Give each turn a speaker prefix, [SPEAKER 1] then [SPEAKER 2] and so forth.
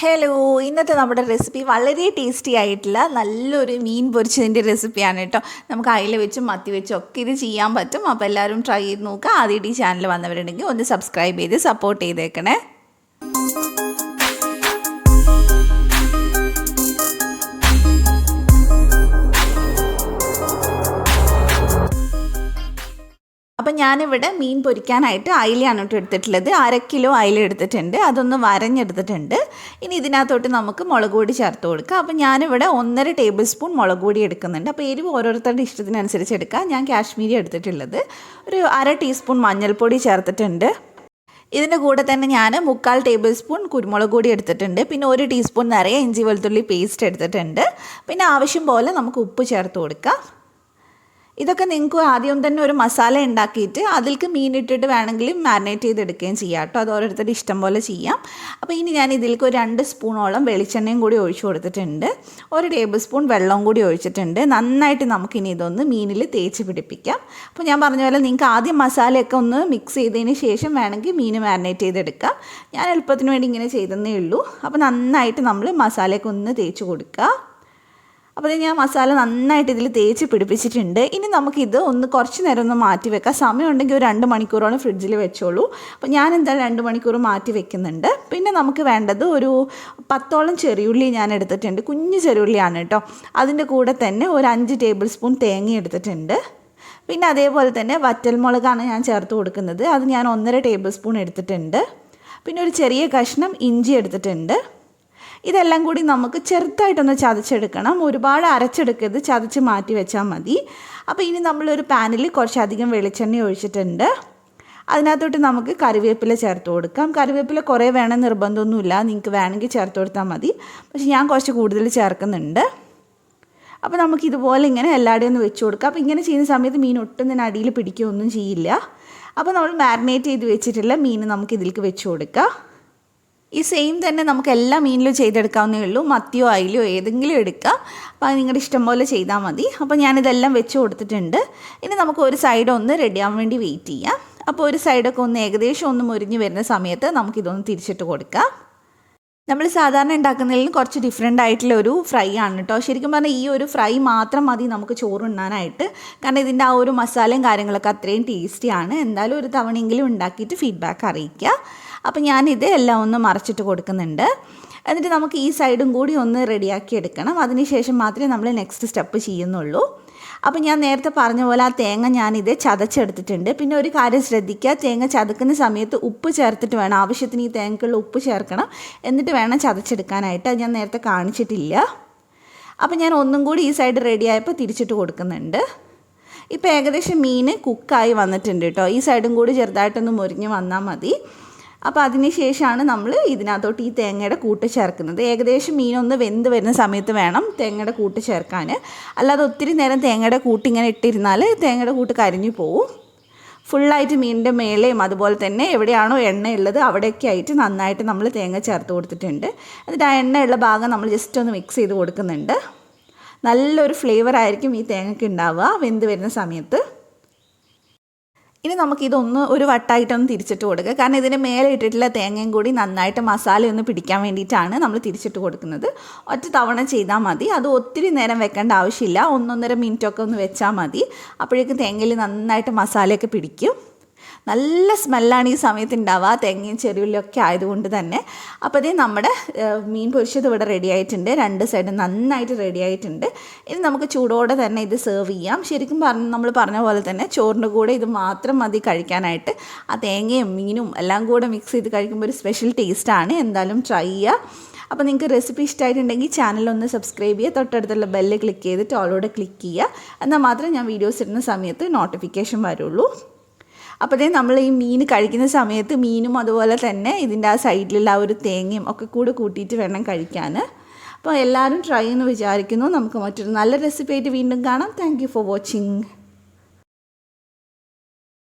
[SPEAKER 1] Hello, ഇന്നത്തെ നമ്മുടെ recipe വളരെ ടേസ്റ്റി ആയിട്ടുള്ള നല്ലൊരു മീൻ പൊരിച്ചതിൻ്റെ റെസിപ്പിയാണ് കേട്ടോ. നമുക്ക് അയില വെച്ചും മത്തി വെച്ചും ഒക്കെ ഇത് ചെയ്യാൻ പറ്റും. അപ്പോൾ എല്ലാവരും ട്രൈ ചെയ്ത് നോക്കുക. ആദ്യമായിട്ട് ഈ ചാനൽ വന്നവരുണ്ടെങ്കിൽ ഒന്ന് സബ്സ്ക്രൈബ് ചെയ്ത് സപ്പോർട്ട് ചെയ്തേക്കണേ. അപ്പം ഞാനിവിടെ മീൻ പൊരിക്കാനായിട്ട് അയിലയാണ് കേട്ടോ എടുത്തിട്ടുള്ളത്. 1/2 കിലോ അയില എടുത്തിട്ടുണ്ട്. അതൊന്ന് വരഞ്ഞെടുത്തിട്ടുണ്ട്. ഇനി ഇതിനകത്തോട്ട് നമുക്ക് മുളക് പൊടി ചേർത്ത് കൊടുക്കാം. അപ്പം ഞാനിവിടെ 1.5 ടേബിൾ സ്പൂൺ മുളക് പൊടി എടുക്കുന്നുണ്ട്. അപ്പോൾ എരിവ് ഓരോരുത്തരുടെ ഇഷ്ടത്തിനനുസരിച്ച് എടുക്കാം. ഞാൻ കാശ്മീരി എടുത്തിട്ടുള്ളത്. ഒരു 1/2 ടീസ്പൂൺ മഞ്ഞൾപ്പൊടി ചേർത്തിട്ടുണ്ട്. ഇതിൻ്റെ കൂടെ തന്നെ ഞാൻ 3/4 ടേബിൾ സ്പൂൺ കുരുമുളക് പൊടി എടുത്തിട്ടുണ്ട്. പിന്നെ 1 ടീസ്പൂൺ നിറയെ ഇഞ്ചി വെളുത്തുള്ളി പേസ്റ്റ് എടുത്തിട്ടുണ്ട്. പിന്നെ ആവശ്യം പോലെ നമുക്ക് ഉപ്പ് ചേർത്ത് കൊടുക്കാം. ഇതൊക്കെ നിങ്ങൾക്ക് ആദ്യം തന്നെ ഒരു മസാല ഉണ്ടാക്കിയിട്ട് അതിലേക്ക് മീനിട്ടിട്ട് വേണമെങ്കിലും മാരിനേറ്റ് ചെയ്തെടുക്കുകയും ചെയ്യാം കേട്ടോ. അത് ഓരോരുത്തരുടെ ഇഷ്ടം പോലെ ചെയ്യാം. അപ്പോൾ ഇനി ഞാൻ ഇതിലേക്ക് ഒരു 2 സ്പൂണോളം വെളിച്ചെണ്ണയും കൂടി ഒഴിച്ചു കൊടുത്തിട്ടുണ്ട്. 1 ടേബിൾ സ്പൂൺ വെള്ളവും കൂടി ഒഴിച്ചിട്ടുണ്ട്. നന്നായിട്ട് നമുക്കിനി ഇതൊന്ന് മീനിൽ തേച്ച് പിടിപ്പിക്കാം. അപ്പോൾ ഞാൻ പറഞ്ഞ പോലെ നിങ്ങൾക്ക് ആദ്യം മസാലയൊക്കെ ഒന്ന് മിക്സ് ചെയ്തതിന് ശേഷം വേണമെങ്കിൽ മീൻ മാരിനേറ്റ് ചെയ്തെടുക്കാം. ഞാൻ എളുപ്പത്തിന് വേണ്ടി ഇങ്ങനെ ചെയ്തതേ ഉള്ളൂ. അപ്പോൾ നന്നായിട്ട് നമ്മൾ മസാലയൊക്കെ ഒന്ന് തേച്ച് കൊടുക്കുക. അപ്പോൾ ഞാൻ മസാല നന്നായിട്ട് ഇതിൽ തേച്ച് പിടിപ്പിച്ചിട്ടുണ്ട്. ഇനി നമുക്കിത് കുറച്ച് നേരം ഒന്ന് മാറ്റി വെക്കാം. സമയമുണ്ടെങ്കിൽ ഒരു 2 മണിക്കൂറോളം ഫ്രിഡ്ജിൽ വെച്ചോളൂ. അപ്പോൾ ഞാൻ എന്തായാലും 2 മണിക്കൂർ മാറ്റി വെക്കുന്നുണ്ട്. പിന്നെ നമുക്ക് വേണ്ടത് ഒരു 10ഓളം ചെറിയുള്ളി ഞാൻ എടുത്തിട്ടുണ്ട്. കുഞ്ഞു ചെറിയുള്ളിയാണ് കേട്ടോ. അതിൻ്റെ കൂടെ തന്നെ ഒരു 5 ടേബിൾ സ്പൂൺ തേങ്ങ എടുത്തിട്ടുണ്ട്. പിന്നെ അതേപോലെ തന്നെ വറ്റൽമുളകാണ് ഞാൻ ചേർത്ത് കൊടുക്കുന്നത്. അത് ഞാൻ 1.5 ടേബിൾ സ്പൂൺ എടുത്തിട്ടുണ്ട്. പിന്നെ ഒരു ചെറിയ കഷ്ണം ഇഞ്ചി എടുത്തിട്ടുണ്ട്. ഇതെല്ലാം കൂടി നമുക്ക് ചെറുതായിട്ടൊന്ന് ചതച്ചെടുക്കണം. ഒരുപാട് അരച്ചെടുക്കരുത്, ചതച്ച് മാറ്റി വെച്ചാൽ മതി. അപ്പോൾ ഇനി നമ്മളൊരു പാനിൽ കുറച്ചധികം വെളിച്ചെണ്ണ ഒഴിച്ചിട്ടുണ്ട്. അതിനകത്തോട്ട് നമുക്ക് കറിവേപ്പില ചേർത്ത് കൊടുക്കാം. കറിവേപ്പില കുറേ വേണം നിർബന്ധമൊന്നുമില്ല, നിങ്ങൾക്ക് വേണമെങ്കിൽ ചേർത്ത് കൊടുത്താൽ മതി. പക്ഷേ ഞാൻ കുറച്ച് കൂടുതൽ ചേർക്കുന്നുണ്ട്. അപ്പോൾ നമുക്കിതുപോലെ ഇങ്ങനെ എല്ലാവരുടെയും ഒന്ന് വെച്ച് കൊടുക്കാം. അപ്പോൾ ഇങ്ങനെ ചെയ്യുന്ന സമയത്ത് മീൻ ഒട്ടും തന്നെ അടിയിൽ പിടിക്കുകയൊന്നും ചെയ്യില്ല. അപ്പോൾ നമ്മൾ മാരിനേറ്റ് ചെയ്ത് വെച്ചിട്ടുള്ള മീൻ നമുക്ക് ഇതിലേക്ക് വെച്ച് കൊടുക്കാം. ഈ സെയിം തന്നെ നമുക്ക് എല്ലാ മീനിലും ചെയ്തെടുക്കാവുന്നേ ഉള്ളൂ. മത്തിയോ അയിലയോ ഏതെങ്കിലും എടുക്കാം. അപ്പോൾ അത് നിങ്ങളുടെ ഇഷ്ടം പോലെ ചെയ്താൽ മതി. അപ്പോൾ ഞാനിതെല്ലാം വെച്ച് കൊടുത്തിട്ടുണ്ട്. ഇനി നമുക്ക് ഒരു സൈഡ് ഒന്ന് റെഡിയാവാൻ വേണ്ടി വെയിറ്റ് ചെയ്യാം. അപ്പോൾ ഒരു സൈഡൊക്കെ ഒന്ന് ഏകദേശം ഒന്ന് മുരിഞ്ഞ് വരുന്ന സമയത്ത് നമുക്കിതൊന്ന് തിരിച്ചിട്ട് കൊടുക്കാം. നമ്മൾ സാധാരണ ഉണ്ടാക്കുന്നതിൽ കുറച്ച് ഡിഫറെൻ്റ് ആയിട്ടുള്ള ഒരു ഫ്രൈ ആണ് കേട്ടോ. ശരിക്കും പറഞ്ഞാൽ ഈ ഒരു ഫ്രൈ മാത്രം മതി നമുക്ക് ചോറുണ്ണാനായിട്ട്. കാരണം ഇതിൻ്റെ ആ ഒരു മസാലയും കാര്യങ്ങളൊക്കെ അത്രയും ടേസ്റ്റിയാണ്. എന്തായാലും ഒരു തവണയെങ്കിലും ഉണ്ടാക്കിയിട്ട് ഫീഡ്ബാക്ക് അറിയിക്കുക. അപ്പോൾ ഞാനിത് എല്ലാം ഒന്ന് മറച്ചിട്ട് കൊടുക്കുന്നുണ്ട്. എന്നിട്ട് നമുക്ക് ഈ സൈഡും കൂടി ഒന്ന് റെഡിയാക്കി എടുക്കണം. അതിനുശേഷം മാത്രമേ നമ്മൾ നെക്സ്റ്റ് സ്റ്റെപ്പ് ചെയ്യുന്നുള്ളൂ. അപ്പോൾ ഞാൻ നേരത്തെ പറഞ്ഞ പോലെ ആ തേങ്ങ ഞാനിത് ചതച്ചെടുത്തിട്ടുണ്ട്. പിന്നെ ഒരു കാര്യം ശ്രദ്ധിക്കുക, തേങ്ങ ചതക്കുന്ന സമയത്ത് ഉപ്പ് ചേർത്തിട്ട് വേണം. ആവശ്യത്തിന് ഈ തേങ്ങയ്ക്കുള്ള ഉപ്പ് ചേർക്കണം. എന്നിട്ട് വേണം ചതച്ചെടുക്കാനായിട്ട്. അത് ഞാൻ നേരത്തെ കാണിച്ചിട്ടില്ല. അപ്പോൾ ഞാൻ ഒന്നും കൂടി ഈ സൈഡ് റെഡിയായപ്പോൾ തിരിച്ചിട്ട് കൊടുക്കുന്നുണ്ട്. ഇപ്പോൾ ഏകദേശം മീൻ കുക്കായി വന്നിട്ടുണ്ട് കേട്ടോ. ഈ സൈഡും കൂടി ചെറുതായിട്ടൊന്ന് മുരിഞ്ഞ് വന്നാൽ മതി. അപ്പോൾ അതിന് ശേഷമാണ് നമ്മൾ ഇതിനകത്തോട്ട് ഈ തേങ്ങയുടെ കൂട്ട് ചേർക്കുന്നത്. ഏകദേശം മീനൊന്ന് വെന്ത് വരുന്ന സമയത്ത് വേണം തേങ്ങയുടെ കൂട്ട് ചേർക്കാൻ. അല്ലാതെ ഒത്തിരി നേരം തേങ്ങയുടെ കൂട്ട് ഇങ്ങനെ ഇട്ടിരുന്നാൽ തേങ്ങയുടെ കൂട്ട് കരിഞ്ഞു പോവും. ഫുള്ളായിട്ട് മീനിൻ്റെ മേലെയും അതുപോലെ തന്നെ എവിടെയാണോ എണ്ണയുള്ളത് അവിടെയൊക്കെ ആയിട്ട് നന്നായിട്ട് നമ്മൾ തേങ്ങ ചേർത്ത് കൊടുത്തിട്ടുണ്ട്. എന്നിട്ട് ആ എണ്ണയുള്ള ഭാഗം നമ്മൾ ജസ്റ്റ് ഒന്ന് മിക്സ് ചെയ്ത് കൊടുക്കുന്നുണ്ട്. നല്ലൊരു ഫ്ലേവർ ആയിരിക്കും ഈ തേങ്ങയ്ക്ക് ഉണ്ടാവുക വെന്ത് വരുന്ന സമയത്ത്. ഇനി നമുക്കിതൊന്ന് ഒരു വട്ടായിട്ടൊന്ന് തിരിച്ചിട്ട് കൊടുക്കുക. കാരണം ഇതിന് മേലെ ഇട്ടിട്ടുള്ള തേങ്ങയും കൂടി നന്നായിട്ട് മസാല ഒന്ന് പിടിക്കാൻ വേണ്ടിയിട്ടാണ് നമ്മൾ തിരിച്ചിട്ട് കൊടുക്കുന്നത്. ഒറ്റ തവണ ചെയ്താൽ മതി. അത് ഒത്തിരി നേരം വെക്കേണ്ട ആവശ്യമില്ല. 1-1.5 മിനിറ്റൊക്കെ ഒന്ന് വെച്ചാൽ മതി. അപ്പോഴേക്കും തേങ്ങയിൽ നന്നായിട്ട് മസാലയൊക്കെ പിടിക്കും. നല്ല സ്മെല്ലാണ് ഈ സമയത്ത് ഉണ്ടാവുക, തേങ്ങയും ചെറിയുള്ളിയൊക്കെ ആയതുകൊണ്ട് തന്നെ. അപ്പോൾ അതേ നമ്മുടെ മീൻ പൊരിച്ചത് ഇവിടെ റെഡി ആയിട്ടുണ്ട്. 2 സൈഡും നന്നായിട്ട് റെഡി ആയിട്ടുണ്ട്. ഇനി നമുക്ക് ചൂടോടെ തന്നെ ഇത് സെർവ് ചെയ്യാം. ശരിക്കും നമ്മൾ പറഞ്ഞ പോലെ തന്നെ ചോറിൻ്റെ കൂടെ ഇത് മാത്രം മതി കഴിക്കാനായിട്ട്. ആ തേങ്ങയും മീനും എല്ലാം കൂടെ മിക്സ് ചെയ്ത് കഴിക്കുമ്പോൾ ഒരു സ്പെഷ്യൽ ടേസ്റ്റാണ്. എന്തായാലും ട്രൈ ചെയ്യുക. അപ്പോൾ നിങ്ങൾക്ക് റെസിപ്പി ഇഷ്ടമായിട്ടുണ്ടെങ്കിൽ ചാനലൊന്ന് സബ്സ്ക്രൈബ് ചെയ്യുക. തൊട്ടടുത്തുള്ള ബെല്ല് ക്ലിക്ക് ചെയ്തിട്ട് ഓളോടെ ക്ലിക്ക് ചെയ്യുക. എന്നാൽ മാത്രമേ ഞാൻ വീഡിയോസ് ഇടുന്ന സമയത്ത് നോട്ടിഫിക്കേഷൻ വരുള്ളൂ. അപ്പോൾ നമ്മൾ ഈ മീൻ കഴിക്കുന്ന സമയത്ത് മീനും അതുപോലെ തന്നെ ഇതിൻ്റെ ആ സൈഡിലുള്ള ആ ഒരു തേങ്ങയും ഒക്കെ കൂടെ കൂട്ടിയിട്ട് വേണം കഴിക്കാൻ. അപ്പോൾ എല്ലാവരും ട്രൈ എന്ന് വിചാരിക്കുന്നു. നമുക്ക് മറ്റൊരു നല്ല റെസിപ്പി ആയിട്ട് വീണ്ടും കാണാം. Thank you for watching.